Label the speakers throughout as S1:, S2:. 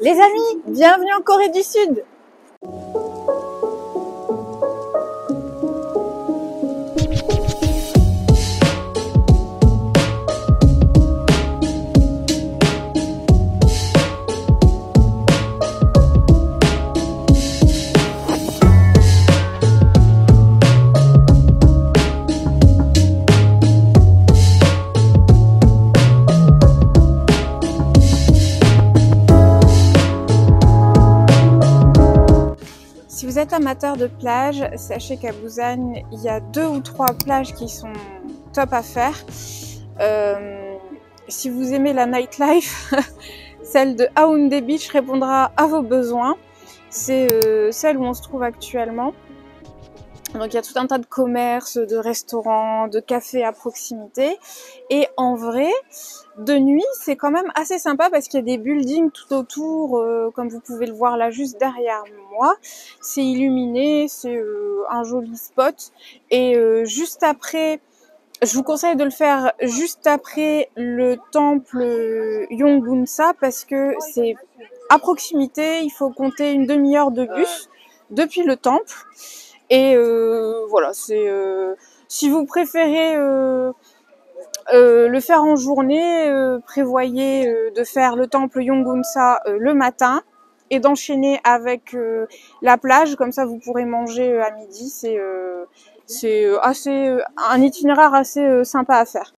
S1: Les amis, bienvenue en Corée du Sud. Si vous êtes amateur de plage, sachez qu'à Busan, il y a 2 ou 3 plages qui sont top à faire. Si vous aimez la nightlife, celle de Haeundae Beach répondra à vos besoins. C'est celle où on se trouve actuellement. Donc il y a tout un tas de commerces, de restaurants, de cafés à proximité. Et en vrai, de nuit, c'est quand même assez sympa parce qu'il y a des buildings tout autour, comme vous pouvez le voir là juste derrière moi. C'est illuminé, c'est un joli spot. Et juste après, je vous conseille de le faire juste après le temple Yongunsa parce que c'est à proximité. Il faut compter une demi-heure de bus depuis le temple. Et voilà, c'est si vous préférez le faire en journée, prévoyez de faire le temple Yongunsa le matin et d'enchaîner avec la plage, comme ça vous pourrez manger à midi. C'est assez un itinéraire assez sympa à faire.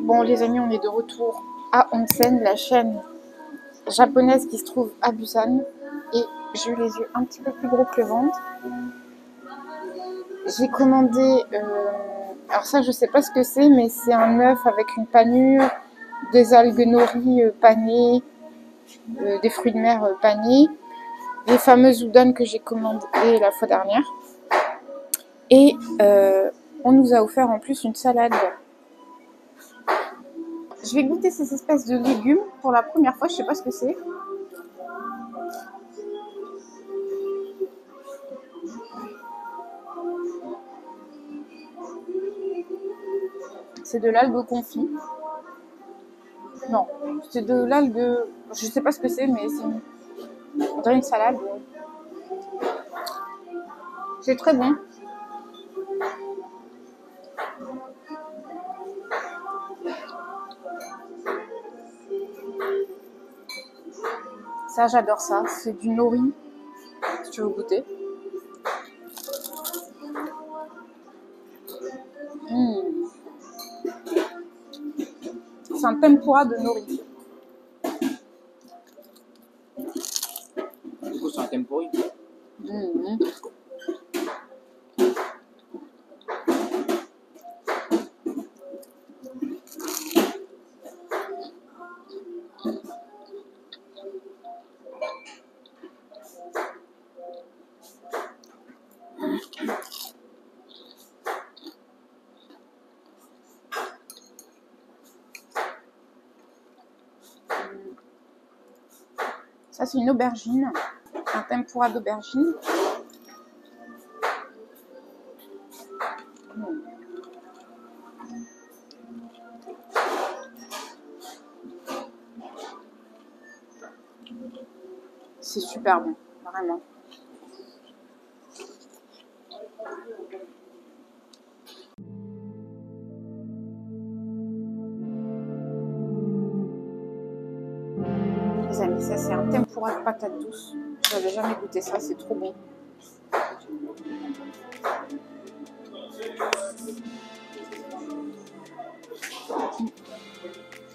S1: Bon les amis, on est de retour à Onsen, la chaîne japonaise qui se trouve à Busan. Et j'ai eu les yeux un petit peu plus gros que le ventre. J'ai commandé, alors ça je sais pas ce que c'est, mais c'est un œuf avec une panure, des algues nori panées, des fruits de mer panés, les fameuses udon que j'ai commandées la fois dernière. Et on nous a offert en plus une salade. Je vais goûter ces espèces de légumes pour la première fois, je sais pas ce que c'est. C'est de l'algue confit. Non, c'est de l'algue, je sais pas ce que c'est, mais c'est une salade. C'est très bon. Ça, j'adore ça. C'est du nori. Si tu veux goûter. C'est un tempura de nori.
S2: Du coup, c'est un tempura.
S1: Ça, c'est une aubergine. Un tempura d'aubergine. C'est super bon, vraiment. Les amis, ça c'est un tempura de patates douces. Je n'avais jamais goûté ça, c'est trop bon.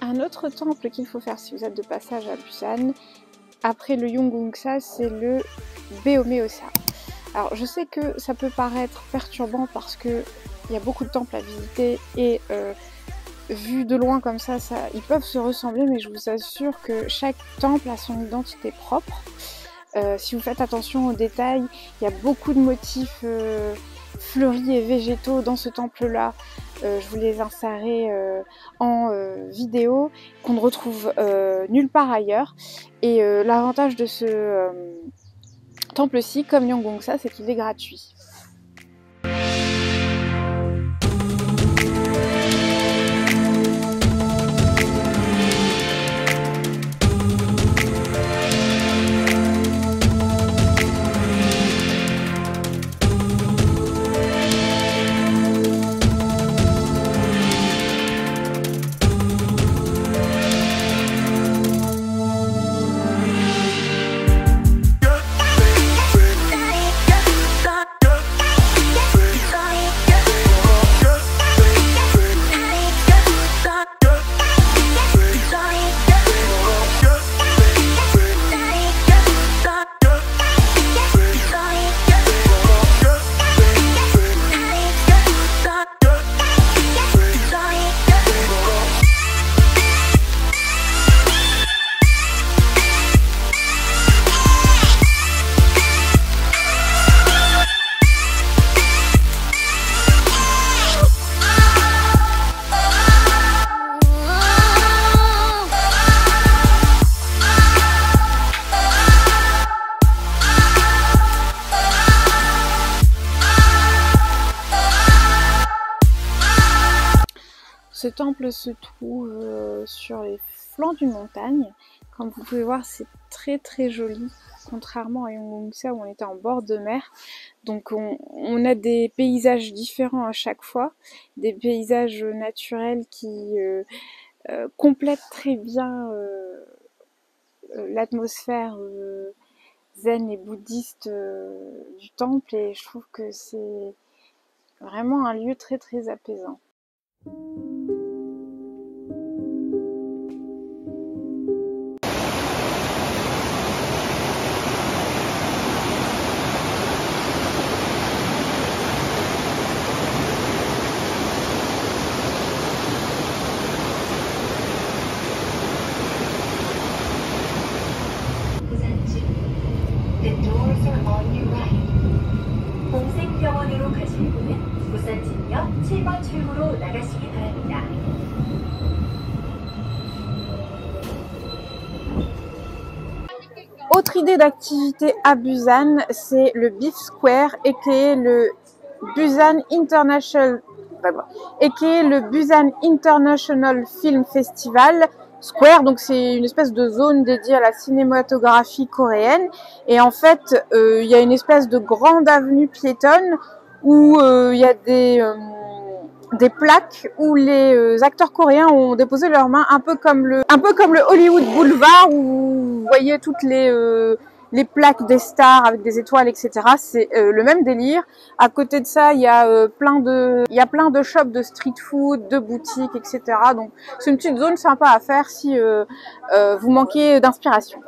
S1: Un autre temple qu'il faut faire si vous êtes de passage à Busan, après le Yeonggwangsa, c'est le Beomyeosa. Alors je sais que ça peut paraître perturbant parce que il y a beaucoup de temples à visiter et vu de loin comme ça, ils peuvent se ressembler, mais je vous assure que chaque temple a son identité propre. Si vous faites attention aux détails, il y a beaucoup de motifs fleuris et végétaux dans ce temple-là. Je vous les insérerai en vidéo qu'on ne retrouve nulle part ailleurs. Et l'avantage de ce temple-ci, comme Yeonggwangsa, c'est qu'il est gratuit. Ce temple se trouve sur les flancs d'une montagne. Comme vous pouvez voir, c'est très très joli, contrairement à Yeonggwangsa où on était en bord de mer. Donc on a des paysages différents à chaque fois, des paysages naturels qui complètent très bien l'atmosphère zen et bouddhiste du temple, et je trouve que c'est vraiment un lieu très très apaisant.
S2: 공생병원으로 가실 분은 부산진역 7번 출구로 나가시기 바랍니다.
S1: Autre idée d'activité à Busan, c'est le Beef Square, et qui est le Busan International Film Festival Square. Donc c'est une espèce de zone dédiée à la cinématographie coréenne, et en fait il y a une espèce de grande avenue piétonne où il y a des plaques où les acteurs coréens ont déposé leurs mains, un peu comme le Hollywood Boulevard où vous voyez toutes les plaques des stars avec des étoiles, etc. C'est le même délire. À côté de ça, il y a plein de shops de street food, de boutiques, etc. Donc c'est une petite zone sympa à faire si vous manquez d'inspiration.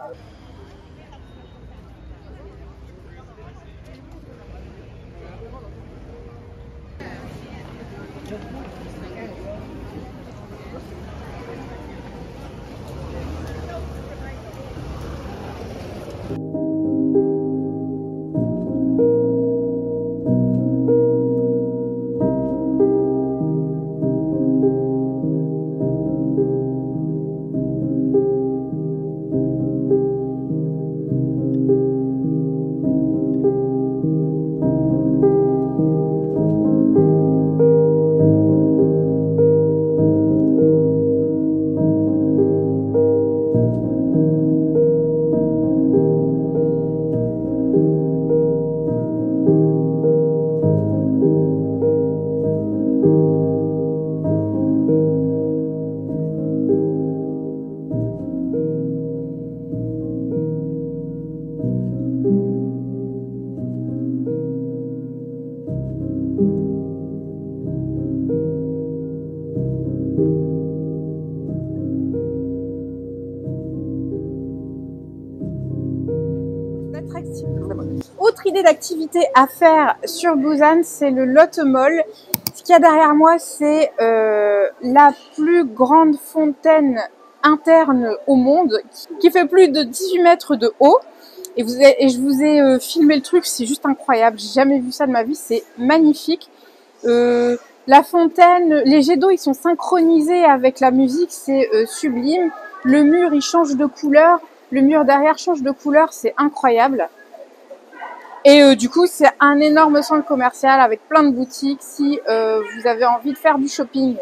S1: merci. Autre idée d'activité à faire sur Busan, c'est le Lotte Mall. Ce qu'il y a derrière moi, c'est la plus grande fontaine interne au monde qui fait plus de 18 mètres de haut. Et je vous ai filmé le truc, c'est juste incroyable. J'ai jamais vu ça de ma vie, c'est magnifique. La fontaine, les jets d'eau, ils sont synchronisés avec la musique, c'est sublime. Le mur, il change de couleur. Le mur derrière change de couleur, c'est incroyable. Et du coup, c'est un énorme centre commercial avec plein de boutiques si vous avez envie de faire du shopping.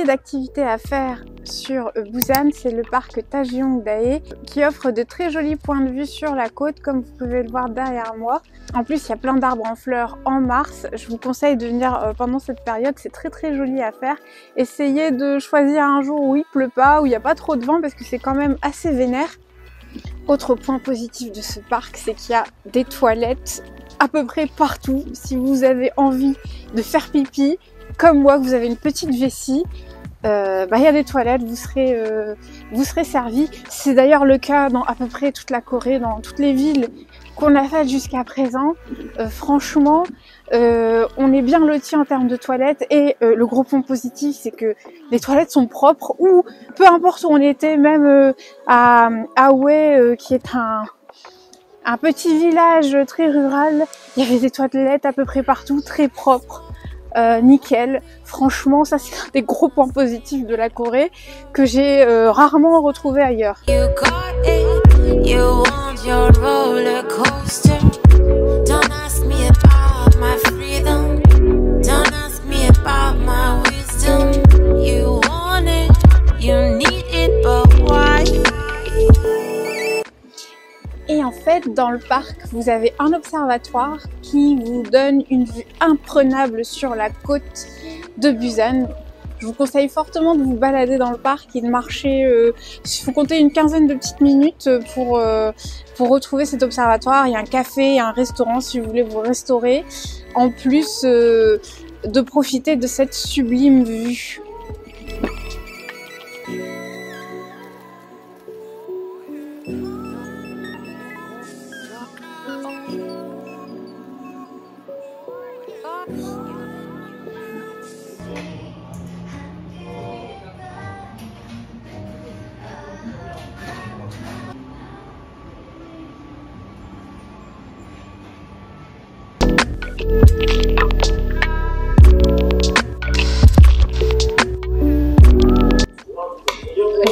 S1: D'activités à faire sur Busan, c'est le parc Tajeongdae qui offre de très jolis points de vue sur la côte comme vous pouvez le voir derrière moi. En plus, il y a plein d'arbres en fleurs en mars. Je vous conseille de venir pendant cette période, c'est très joli à faire. Essayez de choisir un jour où il pleut pas, où il n'y a pas trop de vent parce que c'est quand même assez vénère. Autre point positif de ce parc, c'est qu'il y a des toilettes à peu près partout. Si vous avez envie de faire pipi, comme moi, que vous avez une petite vessie, il y a des toilettes, vous serez servi. C'est d'ailleurs le cas dans à peu près toute la Corée, dans toutes les villes qu'on a faites jusqu'à présent. Franchement, on est bien lotis en termes de toilettes et le gros point positif, c'est que les toilettes sont propres ou peu importe où on était, même à Hue, qui est un petit village très rural, il y avait des toilettes à peu près partout, très propres. Nickel, franchement ça c'est un des gros points positifs de la Corée que j'ai rarement retrouvé ailleurs. Et en fait, dans le parc, vous avez un observatoire qui vous donne une vue imprenable sur la côte de Busan. Je vous conseille fortement de vous balader dans le parc et de marcher. Il faut compter une quinzaine de petites minutes pour retrouver cet observatoire. Il y a un café, il y a un restaurant si vous voulez vous restaurer. En plus de profiter de cette sublime vue.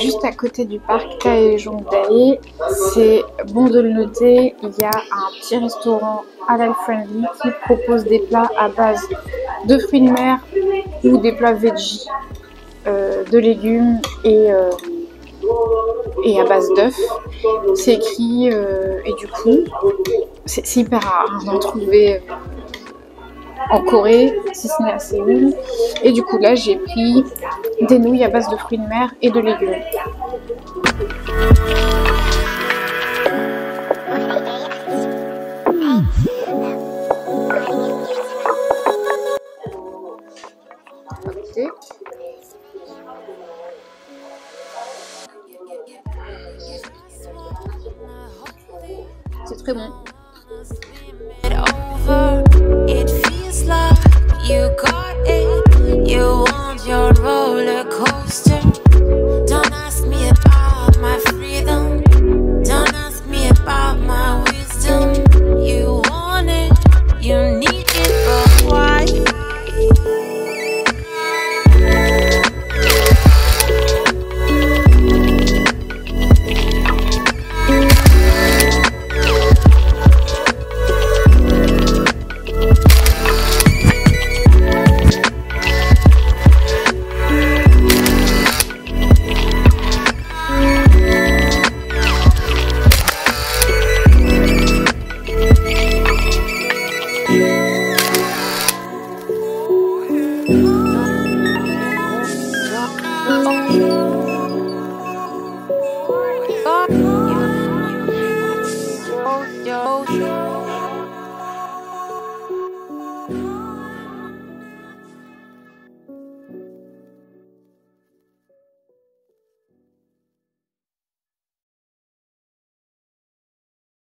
S1: Juste à côté du parc Tajeongdae, c'est bon de le noter, il y a un petit restaurant halal friendly qui propose des plats à base de fruits de mer ou des plats veggie, de légumes et à base d'œufs. C'est écrit et du coup c'est hyper rare d'en trouver en Corée, si ce n'est à Séoul. Et du coup là j'ai pris des nouilles à base de fruits de mer et de légumes. C'est très bon.
S2: 감사합니다.